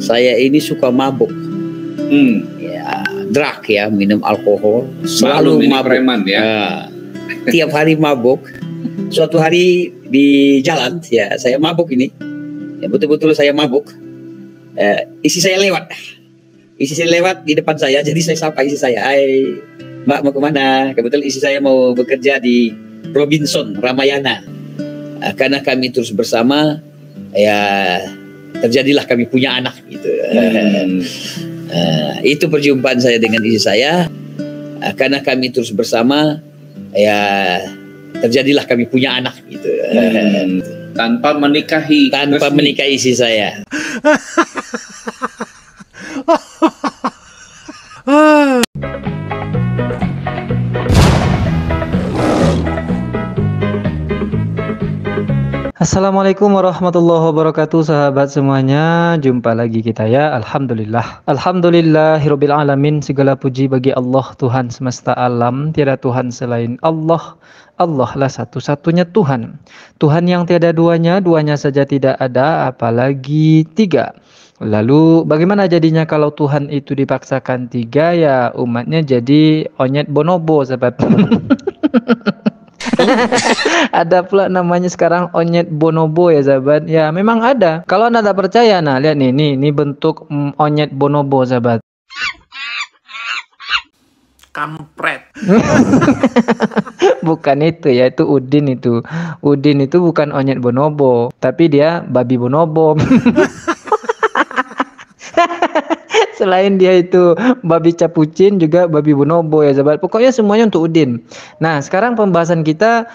Saya ini suka mabuk. Ya, drug ya, minum alkohol. Selalu minum mabuk. preman ya. Tiap hari mabuk. Suatu hari di jalan, ya saya mabuk ini. Ya, betul-betul saya mabuk. Istri saya lewat. Istri saya lewat di depan saya, jadi saya sapa istri saya. Hai, Mbak mau kemana? Kebetulan istri saya mau bekerja di Robinson, Ramayana. Karena kami terus bersama, ya terjadilah kami punya anak gitu. Itu perjumpaan saya dengan istri saya. Karena kami terus bersama, ya terjadilah kami punya anak gitu. Tanpa menikahi istri saya. Assalamualaikum warahmatullahi wabarakatuh, sahabat semuanya. Jumpa lagi kita ya. Alhamdulillahirabbil alamin. Segala puji bagi Allah, Tuhan semesta alam. Tiada Tuhan selain Allah. Allah lah satu-satunya Tuhan. Tuhan yang tiada duanya, duanya saja tidak ada, apalagi tiga. Lalu bagaimana jadinya kalau Tuhan itu dipaksakan tiga? Ya umatnya jadi onyet bonobo, sahabat. Ada pula namanya sekarang onyet bonobo ya sahabat. Ya memang ada. Kalau anda tak percaya, nah lihat nih bentuk onyet bonobo sahabat. Kampret. Bukan itu ya, itu Udin itu. Udin itu bukan onyet bonobo, tapi dia babi bonobo. Selain dia itu babi capucin, juga babi bonobo ya sahabat. Pokoknya semuanya untuk Udin. Nah sekarang pembahasan kita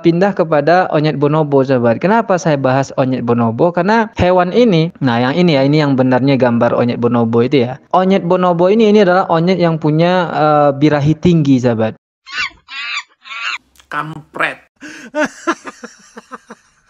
pindah kepada onyet bonobo sahabat. Kenapa saya bahas onyet bonobo? Karena hewan ini, nah yang ini ya, ini yang benarnya gambar onyet bonobo itu ya. Onyet bonobo ini adalah onyet yang punya birahi tinggi sahabat. Kampret.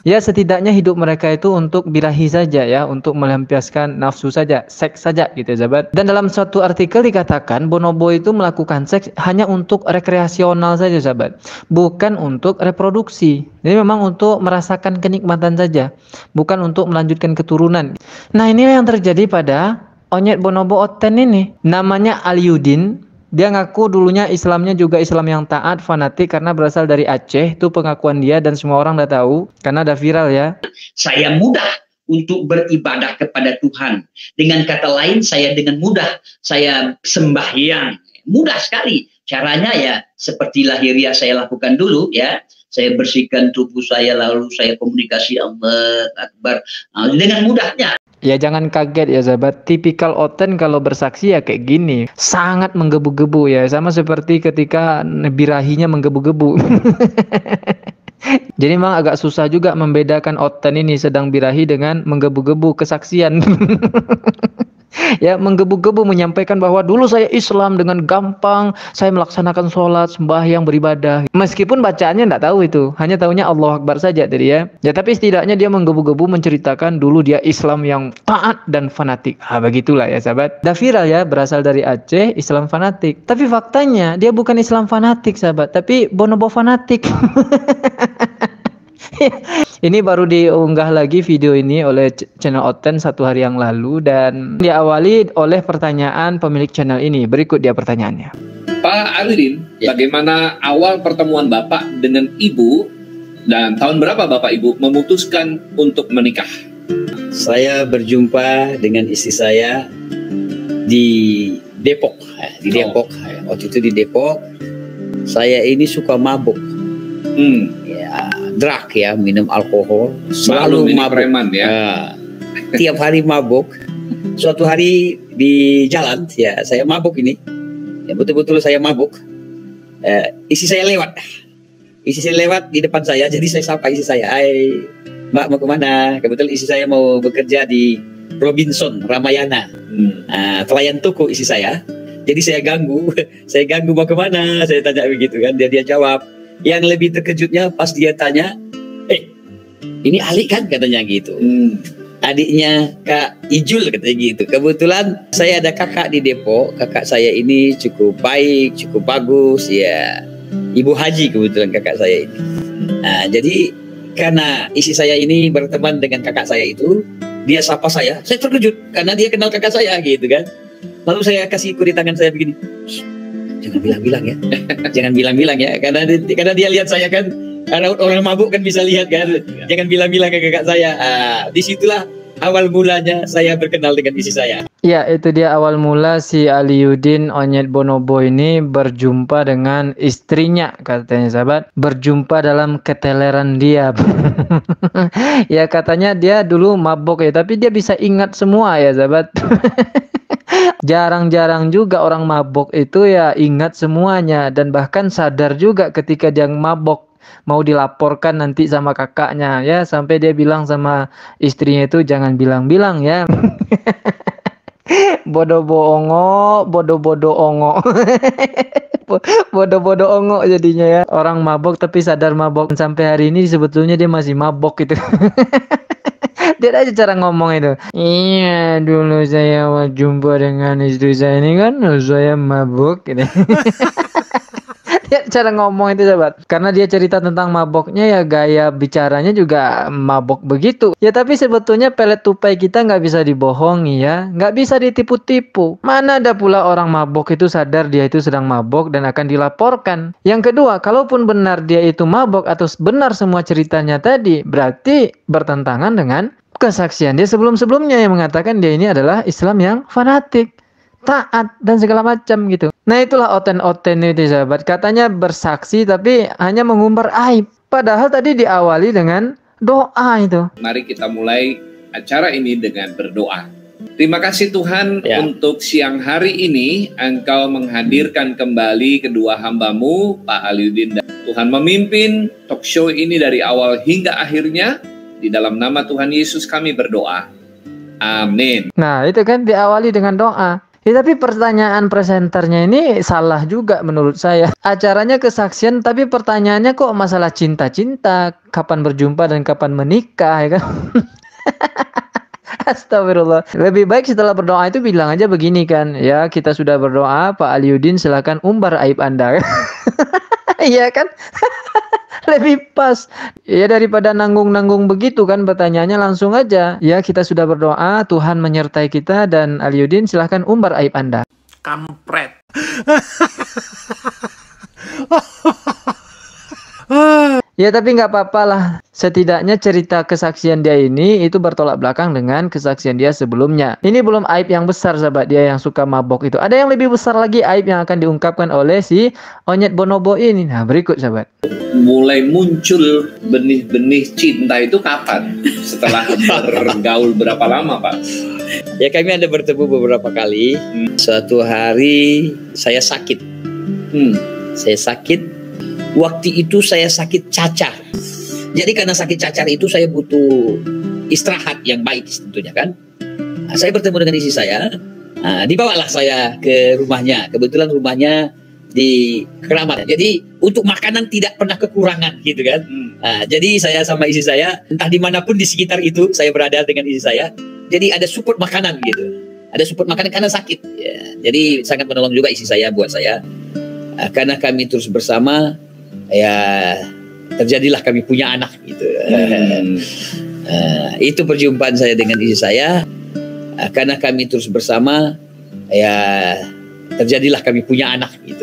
Ya setidaknya hidup mereka itu untuk birahi saja ya, untuk melampiaskan nafsu saja, seks saja gitu ya sahabat. Dan dalam suatu artikel dikatakan bonobo itu melakukan seks hanya untuk rekreasional saja sahabat, bukan untuk reproduksi. Jadi memang untuk merasakan kenikmatan saja, bukan untuk melanjutkan keturunan. Nah ini yang terjadi pada onyet bonobo Oten ini. Namanya Aliudin. Dia ngaku dulunya Islamnya juga Islam yang taat, fanatik, karena berasal dari Aceh. Itu pengakuan dia dan semua orang udah tahu karena udah viral ya. Saya mudah untuk beribadah kepada Tuhan. Dengan kata lain, saya dengan mudah saya sembahyang. Mudah sekali. Caranya ya seperti lahiriah saya lakukan dulu ya. Saya bersihkan tubuh saya, lalu saya komunikasi Allah Akbar. Dengan mudahnya. Ya jangan kaget ya sahabat, tipikal Oten kalau bersaksi ya kayak gini, sangat menggebu-gebu ya, sama seperti ketika birahinya menggebu-gebu. Jadi memang agak susah juga membedakan Oten ini sedang birahi dengan menggebu-gebu kesaksian. Ya menggebu-gebu menyampaikan bahwa dulu saya Islam dengan gampang, saya melaksanakan sholat, sembahyang, beribadah. Meskipun bacaannya tidak tahu itu, hanya tahunya Allah Akbar saja tadi ya. Ya tapi setidaknya dia menggebu-gebu menceritakan dulu dia Islam yang taat dan fanatik. Begitulah ya sahabat. Dah viral ya, berasal dari Aceh, Islam fanatik. Tapi faktanya dia bukan Islam fanatik sahabat, tapi bonobo fanatik. Ini baru diunggah lagi video ini oleh channel Oten 1 hari yang lalu dan diawali oleh pertanyaan pemilik channel ini. Berikut dia pertanyaannya. Pak Aliudin, bagaimana awal pertemuan Bapak dengan Ibu dan tahun berapa Bapak Ibu memutuskan untuk menikah? Saya berjumpa dengan istri saya di Depok. Waktu itu di Depok. Saya ini suka mabuk. Ya, drug ya, minum alkohol. Selalu minum mabuk. preman ya. Tiap hari mabuk. Suatu hari di jalan, ya saya mabuk ini. Ya, betul-betul saya mabuk. Istri saya lewat. Istri saya lewat di depan saya, jadi saya sapa istri saya. Hai, Mbak mau kemana? Kebetulan istri saya mau bekerja di Robinson, Ramayana. Pelayan toko istri saya. Jadi saya ganggu mau kemana? Saya tanya begitu kan, dia jawab. Yang lebih terkejutnya pas dia tanya, ini Ali kan katanya gitu. Adiknya Kak Ijul katanya gitu. Kebetulan saya ada kakak di Depok. Kakak saya ini cukup baik, cukup bagus ya. Ibu Haji kebetulan kakak saya ini. Nah, jadi karena istri saya ini berteman dengan kakak saya itu, dia sapa saya terkejut karena dia kenal kakak saya gitu kan. Lalu saya kasih kuri tangan saya begini, jangan bilang-bilang ya, jangan bilang-bilang ya, karena dia lihat saya kan, karena orang mabuk kan bisa lihat kan, jangan bilang-bilang ke kakak saya. Disitulah awal mulanya saya berkenal dengan istri saya. Ya, itu dia awal mula si Aliuddin Onyet Bonobo ini berjumpa dengan istrinya, katanya sahabat, berjumpa dalam keteleran dia. Ya, katanya dia dulu mabok ya, tapi dia bisa ingat semua ya sahabat. Jarang-jarang juga orang mabok itu ya ingat semuanya, dan bahkan sadar juga ketika dia mabok, mau dilaporkan nanti sama kakaknya ya, sampai dia bilang sama istrinya itu jangan bilang-bilang ya. Bodoh-bodoh ongo, bodoh-bodoh ongo. Bodoh-bodoh ongo jadinya ya. Orang mabok tapi sadar mabok, sampai hari ini sebetulnya dia masih mabok gitu. Dia aja cara ngomong itu. Iya, dulu saya jumpa dengan istri saya ini kan saya mabuk gitu. Dia cara ngomong itu sahabat. Karena dia cerita tentang maboknya ya, gaya bicaranya juga mabok begitu. Ya tapi sebetulnya pelet tupai kita nggak bisa dibohongi ya, nggak bisa ditipu-tipu. Mana ada pula orang mabok itu sadar dia itu sedang mabok dan akan dilaporkan. Yang kedua, kalaupun benar dia itu mabok atau benar semua ceritanya tadi, berarti bertentangan dengan kesaksian dia sebelum-sebelumnya yang mengatakan dia ini adalah Islam yang fanatik, taat dan segala macam gitu. Nah itulah oten-oten itu sahabat. Katanya bersaksi tapi hanya mengumbar aib. Padahal tadi diawali dengan doa itu. Mari kita mulai acara ini dengan berdoa. Terima kasih Tuhan untuk siang hari ini Engkau menghadirkan kembali kedua hamba-Mu, Pak Aliuddin. Tuhan memimpin talk show ini dari awal hingga akhirnya. Di dalam nama Tuhan Yesus kami berdoa. Amin. Nah itu kan diawali dengan doa. Ya, tapi pertanyaan presenternya ini salah juga menurut saya. Acaranya kesaksian tapi pertanyaannya kok masalah cinta-cinta, kapan berjumpa dan kapan menikah ya kan. Astagfirullah. Lebih baik setelah berdoa itu bilang aja begini kan, ya kita sudah berdoa, Pak Aliuddin silakan umbar aib Anda. Iya kan? Lebih pas ya daripada nanggung-nanggung begitu kan. Pertanyaannya langsung aja, ya kita sudah berdoa, Tuhan menyertai kita, dan Aliuddin silahkan umbar aib Anda. Kampret. Ya tapi nggak apa-apa lah, setidaknya cerita kesaksian dia ini itu bertolak belakang dengan kesaksian dia sebelumnya. Ini belum aib yang besar sahabat, dia yang suka mabok itu. Ada yang lebih besar lagi aib yang akan diungkapkan oleh si Onyet Bonobo ini. Nah berikut sahabat. Mulai muncul benih-benih cinta itu kapan? Setelah bergaul berapa lama Pak? Ya kami ada bertemu beberapa kali. Suatu hari saya sakit. Saya sakit. Waktu itu saya sakit cacar. Jadi karena sakit cacar itu saya butuh istirahat yang baik tentunya kan. Nah, saya bertemu dengan istri saya. Nah, dibawalah saya ke rumahnya. Kebetulan rumahnya di Keramat. Jadi untuk makanan tidak pernah kekurangan gitu kan. Nah, jadi saya sama istri saya entah dimanapun di sekitar itu saya berada dengan istri saya. Jadi ada support makanan gitu. Ada support makanan karena sakit. Ya, jadi sangat menolong juga istri saya buat saya. Karena kami terus bersama, ya terjadilah kami punya anak gitu. Itu perjumpaan saya dengan istri saya. Karena kami terus bersama, ya terjadilah kami punya anak gitu.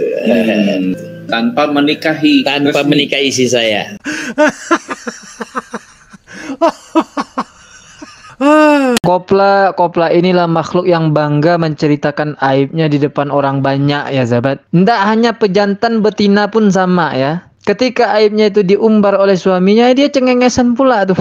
Tanpa menikahi istri saya. Kopla inilah makhluk yang bangga menceritakan aibnya di depan orang banyak ya sahabat. Tidak hanya pejantan betina pun sama ya. Ketika aibnya itu diumbar oleh suaminya, dia cengengesan pula tuh.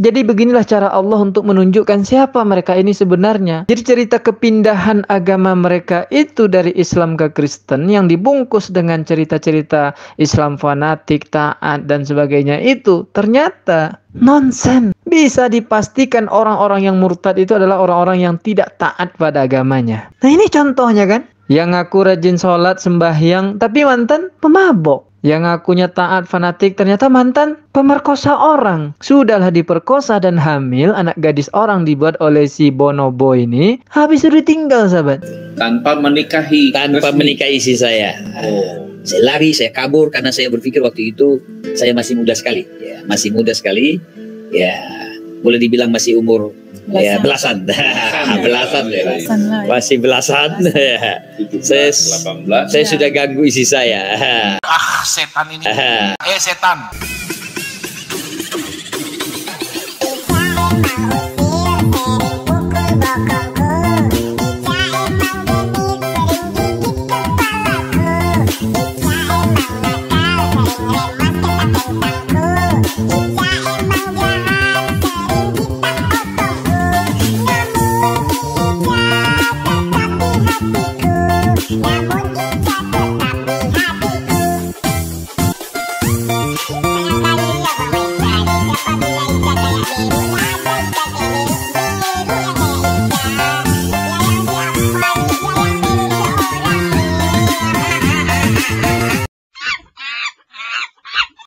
Jadi beginilah cara Allah untuk menunjukkan siapa mereka ini sebenarnya. Jadi cerita kepindahan agama mereka itu dari Islam ke Kristen yang dibungkus dengan cerita-cerita Islam fanatik, taat dan sebagainya itu ternyata nonsen. Bisa dipastikan orang-orang yang murtad itu adalah orang-orang yang tidak taat pada agamanya. Nah ini contohnya kan. Yang ngaku rajin sholat, sembahyang, tapi mantan pemabok. Yang ngakunya taat, fanatik, ternyata mantan pemerkosa orang. Sudahlah diperkosa dan hamil, anak gadis orang dibuat oleh si Bonobo ini, habis itu ditinggal sahabat. Tanpa menikahi istri saya. Saya lari, saya kabur karena saya berpikir waktu itu saya masih muda sekali. Ya, masih muda sekali. Ya, boleh dibilang masih umur ya belasan. Belasan ya. Masih belasan. 17, 18. Saya sudah ganggu isi saya. Setan ini. Setan. Pukul bakal